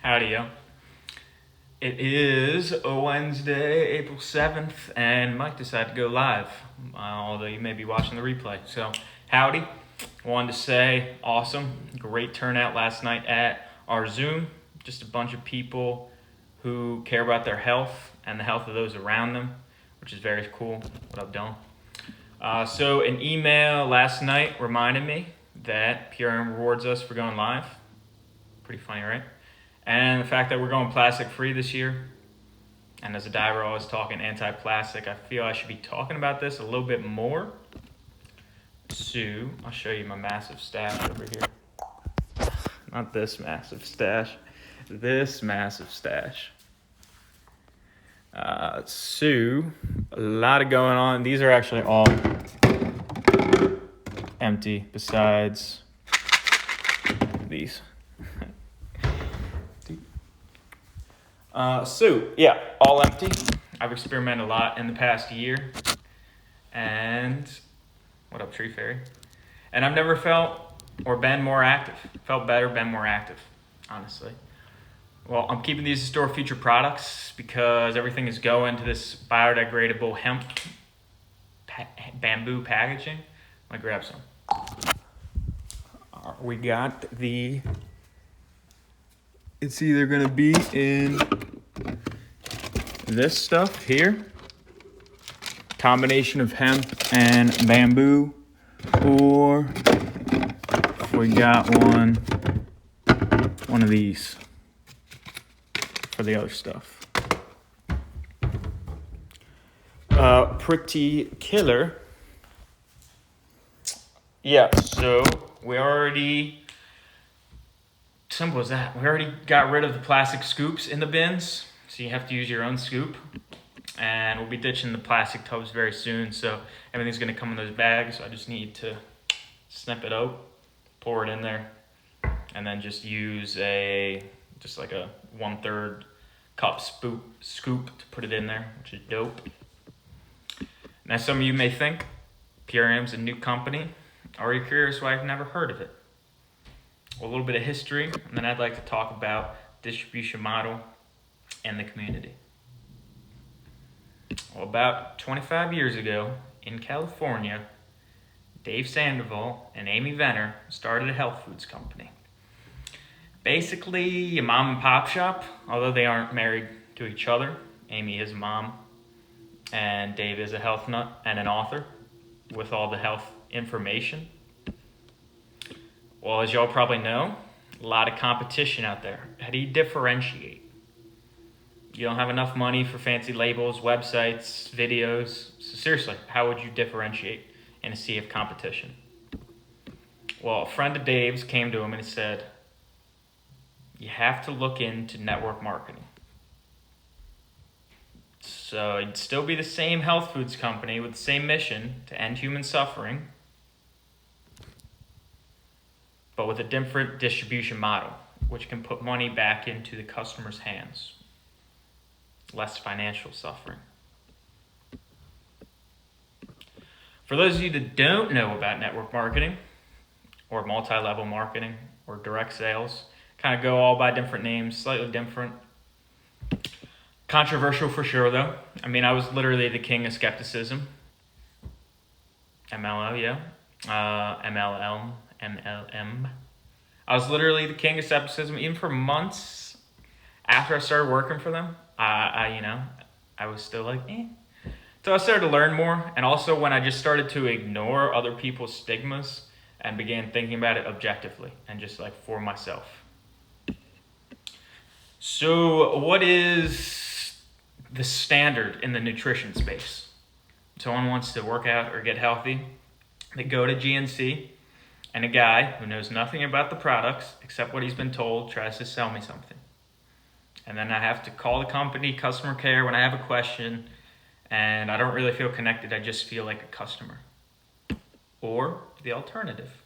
Howdy, yo. It is a Wednesday, April 7th, and Mike decided to go live, although you may be watching the replay. So, howdy. Wanted to say, awesome. Great turnout last night at our Zoom. Just a bunch of people who care about their health and the health of those around them, which is very cool. What up, Dylan? So, an email last night reminded me that PRM rewards us for going live. Pretty funny, right? And the fact that we're going plastic free this year. And as a diver, always talking anti-plastic. I feel I should be talking about this a little bit more. So I'll show you my massive stash over here. Not this massive stash. This massive stash. So a lot of going on. These are actually all empty besides these. All empty. I've experimented a lot in the past year. And, what up, Tree Fairy? And I've never felt or been more active. Felt better, been more active, honestly. Well, I'm keeping these store future products because everything is going to this biodegradable hemp bamboo packaging. I'm going to grab some. We got it's either going to be in this stuff here, combination of hemp and bamboo, or we got one of these for the other stuff. Pretty killer. Yeah, so simple as that. We already got rid of the plastic scoops in the bins, so you have to use your own scoop. And we'll be ditching the plastic tubs very soon, so everything's gonna come in those bags. So I just need to snip it out, pour it in there, and then just use like a 1/3 cup scoop to put it in there, which is dope. Now some of you may think PRM's a new company. Are you curious why I've never heard of it? A little bit of history, and then I'd like to talk about distribution model and the community. Well, about 25 years ago in California, Dave Sandoval and Amy Venner started a health foods company. Basically, a mom and pop shop, although they aren't married to each other. Amy is a mom, and Dave is a health nut and an author with all the health information. Well, as y'all probably know, a lot of competition out there. How do you differentiate? You don't have enough money for fancy labels, websites, videos. So seriously, how would you differentiate in a sea of competition? Well, a friend of Dave's came to him and said, you have to look into network marketing. So it'd still be the same health foods company with the same mission to end human suffering, but with a different distribution model, which can put money back into the customer's hands. Less financial suffering. For those of you that don't know about network marketing, or multi-level marketing, or direct sales, kind of go all by different names, slightly different. Controversial for sure, though. I mean, I was literally the king of skepticism. MLM. I was literally the king of skepticism, even for months after I started working for them. I was still like, eh. So I started to learn more, and also when I just started to ignore other people's stigmas and began thinking about it objectively and just like for myself. So what is the standard in the nutrition space? Someone wants to work out or get healthy, they go to GNC, and a guy who knows nothing about the products except what he's been told tries to sell me something. And then I have to call the company, customer care, when I have a question, and I don't really feel connected. I just feel like a customer. Or the alternative.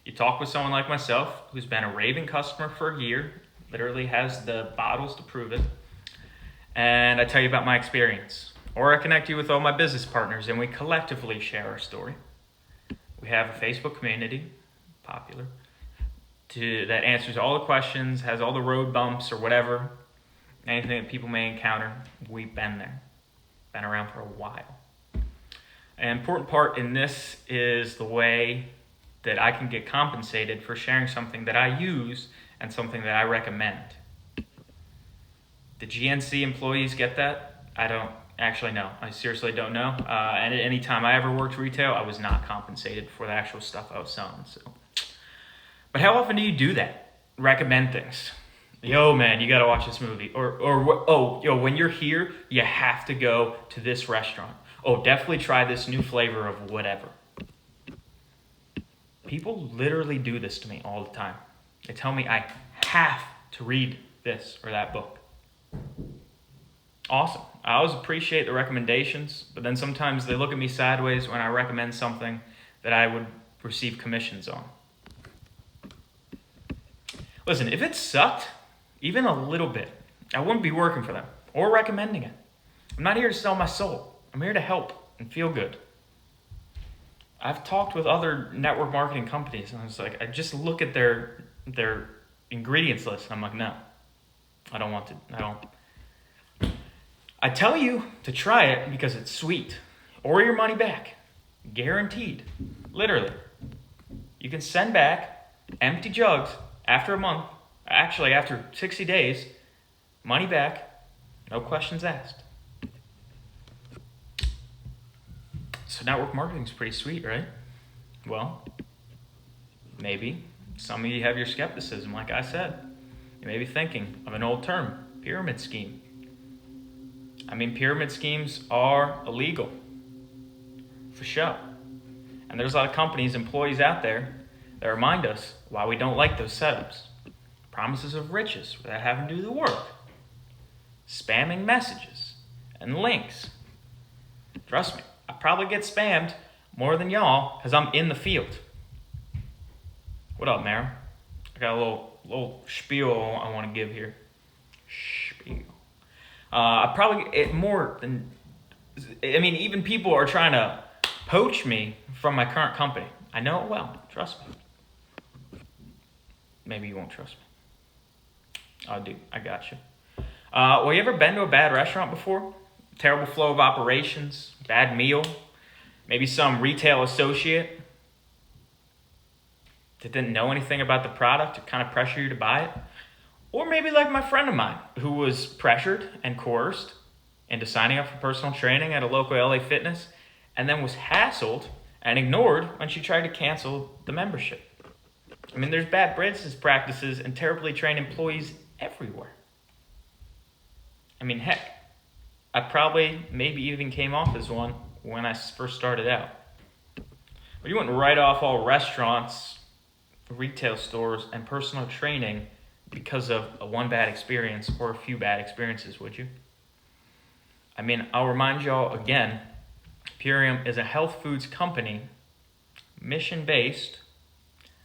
You talk with someone like myself who's been a raving customer for a year, literally has the bottles to prove it, and I tell you about my experience. Or I connect you with all my business partners, and we collectively share our story. We have a Facebook community, popular, that answers all the questions, has all the road bumps or whatever, anything that people may encounter. We've been there, been around for a while. An important part in this is the way that I can get compensated for sharing something that I use and something that I recommend. The GNC employees get that? I don't actually know. I seriously don't know. And at any time I ever worked retail, I was not compensated for the actual stuff I was selling. So, but how often do you do that? Recommend things. Yo, man, you got to watch this movie. Or when you're here, you have to go to this restaurant. Oh, definitely try this new flavor of whatever. People literally do this to me all the time. They tell me I have to read this or that book. Awesome. I always appreciate the recommendations, but then sometimes they look at me sideways when I recommend something that I would receive commissions on. Listen, if it sucked, even a little bit, I wouldn't be working for them or recommending it. I'm not here to sell my soul. I'm here to help and feel good. I've talked with other network marketing companies, and I was like, I just look at their ingredients list, and I'm like, no, I don't want to. I tell you to try it because it's sweet, or your money back, guaranteed. Literally, you can send back empty jugs after a month. Actually, after 60 days, money back, no questions asked. So network marketing is pretty sweet, right? Well, maybe some of you have your skepticism, like I said. You may be thinking of an old term, pyramid scheme. I mean, pyramid schemes are illegal, for sure. And there's a lot of companies, employees out there that remind us why we don't like those setups. Promises of riches without having to do the work. Spamming messages and links. Trust me, I probably get spammed more than y'all because I'm in the field. What up, Mara? I got a little spiel I want to give here. Even people are trying to poach me from my current company. I know it well. Trust me. Maybe you won't trust me. Oh, dude, I got you. Well, you ever been to a bad restaurant before? Terrible flow of operations, bad meal, maybe some retail associate that didn't know anything about the product to kind of pressure you to buy it. Or maybe like my friend of mine who was pressured and coerced into signing up for personal training at a local LA Fitness and then was hassled and ignored when she tried to cancel the membership. I mean, there's bad business practices and terribly trained employees everywhere. I mean, heck, I probably maybe even came off as one when I first started out. But you wouldn't write off all restaurants, retail stores, and personal training because of a one bad experience or a few bad experiences, would you? I mean, I'll remind y'all again, Purium is a health foods company, mission-based.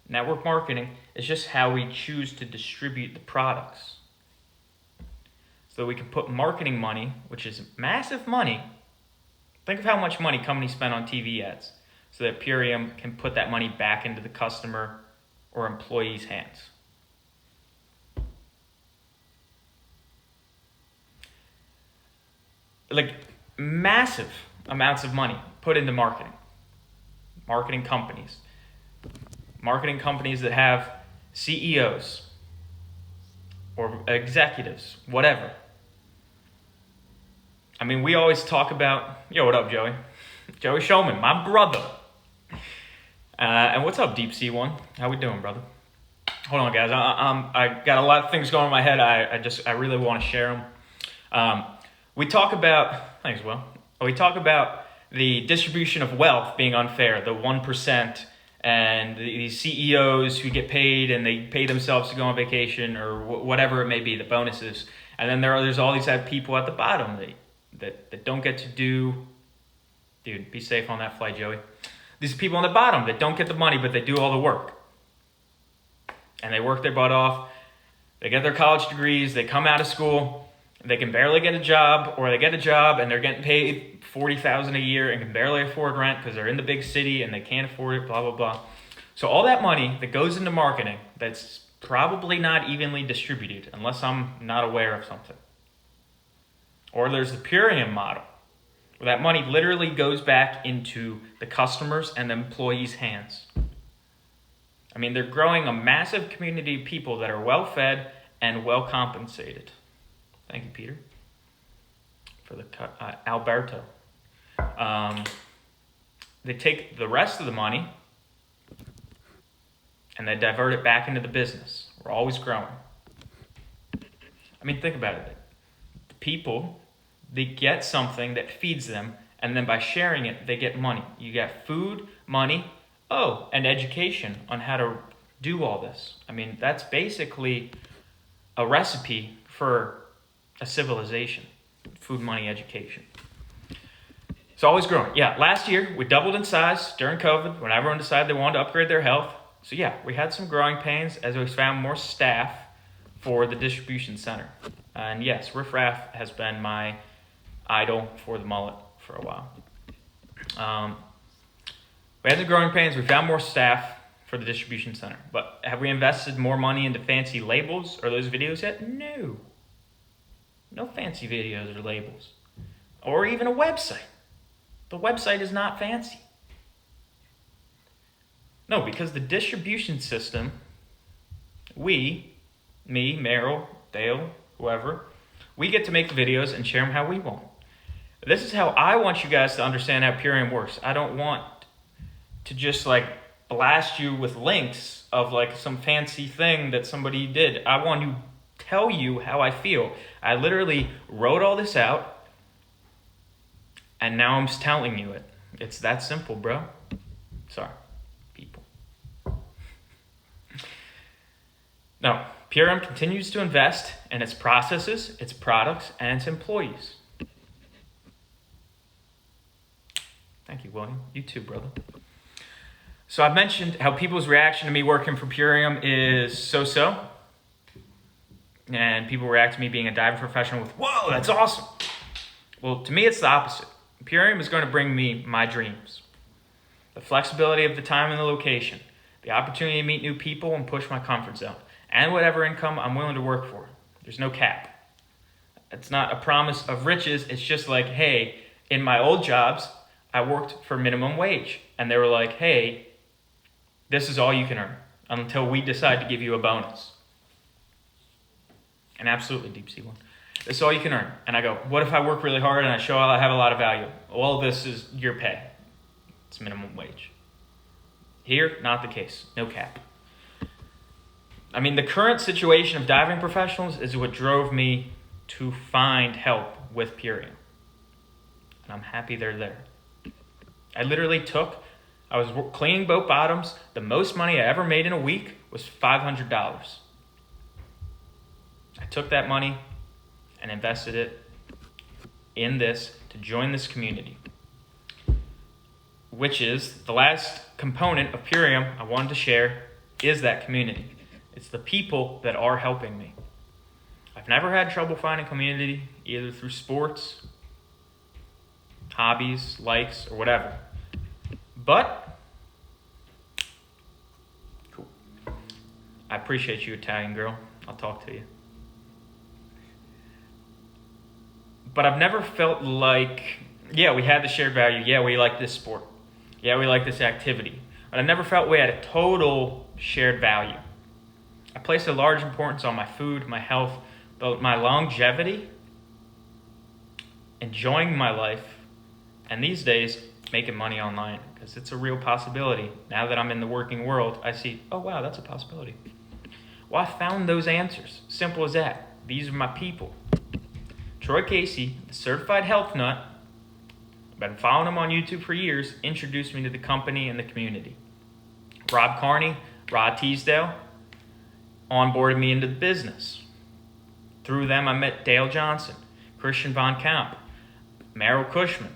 Network marketing is just how we choose to distribute the products. So we can put marketing money, which is massive money. Think of how much money companies spend on TV ads so that Purium can put that money back into the customer or employee's hands. Like massive amounts of money put into marketing. Marketing companies that have CEOs or executives, whatever. I mean, we always talk about, yo, what up, Joey? Joey Shulman, my brother. And what's up, Deep Sea One? How we doing, brother? Hold on, guys. I got a lot of things going in my head. I really want to share them. We talk about, thanks, Will. We talk about the distribution of wealth being unfair, the 1%, and the CEOs who get paid and they pay themselves to go on vacation or whatever it may be, the bonuses. And then there's all these people at the bottom that don't get to do, dude, be safe on that flight, Joey. These people on the bottom that don't get the money, but they do all the work. And they work their butt off. They get their college degrees. They come out of school. They can barely get a job, or they get a job and they're getting paid $40,000 a year and can barely afford rent because they're in the big city and they can't afford it, blah, blah, blah. So all that money that goes into marketing that's probably not evenly distributed unless I'm not aware of something. Or there's the Purium model, where that money literally goes back into the customers and the employees' hands. I mean, they're growing a massive community of people that are well-fed and well-compensated. Thank you, Peter, for the Alberto. They take the rest of the money and they divert it back into the business. We're always growing. I mean, think about it. The people, they get something that feeds them, and then by sharing it, they get money. You get food, money, and education on how to do all this. I mean, that's basically a recipe for a civilization. Food, money, education. It's always growing. Yeah, last year we doubled in size during COVID when everyone decided they wanted to upgrade their health. So yeah, we had some growing pains as we found more staff for the distribution center. And yes, Riff Raff has been my idol for the mullet for a while. We had the growing pains. We found more staff for the distribution center. But have we invested more money into fancy labels or those videos yet? No. No fancy videos or labels. Or even a website. The website is not fancy. No, because the distribution system, me, Meryl, Dale, whoever, we get to make the videos and share them how we want. This is how I want you guys to understand how Purium works. I don't want to just blast you with links of some fancy thing that somebody did. I want to tell you how I feel. I literally wrote all this out, and now I'm just telling you it. It's that simple, bro. Sorry, people. No, Purium continues to invest in its processes, its products, and its employees. Thank you, William. You too, brother. So I've mentioned how people's reaction to me working for Purium is so-so. And people react to me being a diving professional with, whoa, that's awesome. Well, to me, it's the opposite. Purium is going to bring me my dreams. The flexibility of the time and the location. The opportunity to meet new people and push my comfort zone. And whatever income I'm willing to work for. There's no cap. It's not a promise of riches. It's just hey, in my old jobs, I worked for minimum wage. And they were like, hey, this is all you can earn until we decide to give you a bonus. And absolutely, deep sea one. This is all you can earn. And I go, what if I work really hard and I show I have a lot of value? Well, this is your pay. It's minimum wage. Here, not the case. No cap. I mean, the current situation of diving professionals is what drove me to find help with Purium. And I'm happy they're there. I was cleaning boat bottoms. The most money I ever made in a week was $500. I took that money and invested it in this to join this community, which is the last component of Purium I wanted to share is that community. It's the people that are helping me. I've never had trouble finding community, either through sports, hobbies, likes, or whatever. But, cool. I appreciate you, Italian girl. I'll talk to you. But I've never felt yeah, we had the shared value. Yeah, we like this sport. Yeah, we like this activity. But I never felt we had a total shared value. I place a large importance on my food, my health, my longevity, enjoying my life, and these days, making money online, because it's a real possibility. Now that I'm in the working world, I see, oh wow, that's a possibility. Well, I found those answers. Simple as that. These are my people. Troy Casey, the certified health nut, I've been following him on YouTube for years, introduced me to the company and the community. Rob Carney, Rod Teasdale, onboarded me into the business. Through them, I met Dale Johnson, Christian Von Kamp, Meryl Cushman,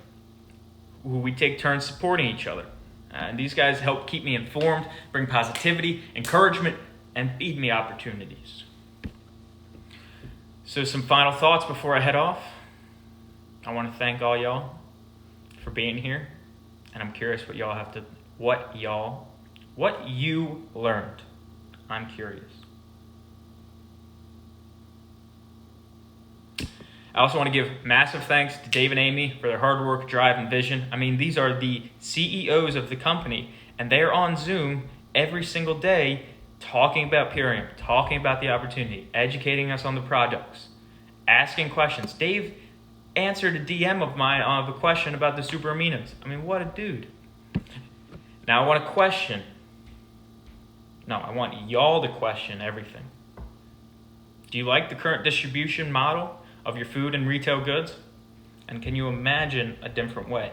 who we take turns supporting each other. And these guys help keep me informed, bring positivity, encouragement, and feed me opportunities. So some final thoughts before I head off. I want to thank all y'all for being here. And I'm curious what y'all what you learned. I'm curious. I also want to give massive thanks to Dave and Amy for their hard work, drive, and vision. I mean, these are the CEOs of the company, and they're on Zoom every single day talking about Purium, talking about the opportunity, educating us on the products, asking questions. Dave answered a DM of mine of a question about the super aminos. I mean, what a dude. Now I want to question. No, I want y'all to question everything. Do you like the current distribution model of your food and retail goods? And can you imagine a different way?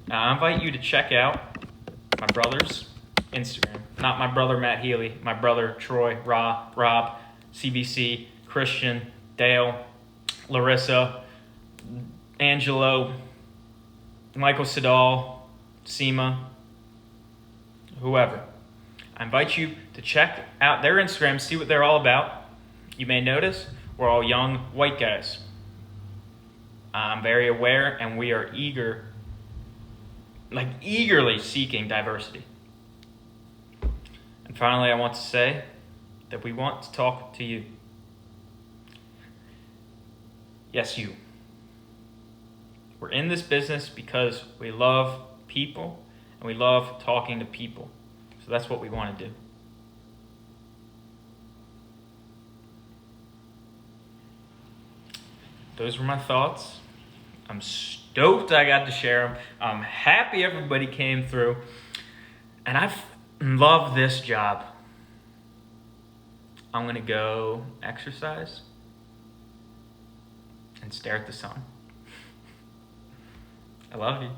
Now I invite you to check out my brother's Instagram. Not my brother Matt Healy, my brother Troy, Rob, CBC, Christian, Dale, Larissa, Angelo, Michael Sidal, Seema, whoever. I invite you to check out their Instagram, see what they're all about. You may notice we're all young white guys. I'm very aware, and we are eagerly seeking diversity. And finally, I want to say that we want to talk to you. Yes, you. We're in this business because we love people and we love talking to people. So that's what we want to do. Those were my thoughts. I'm stoked I got to share them. I'm happy everybody came through. And I love this job. I'm going to go exercise and stare at the sun. I love you.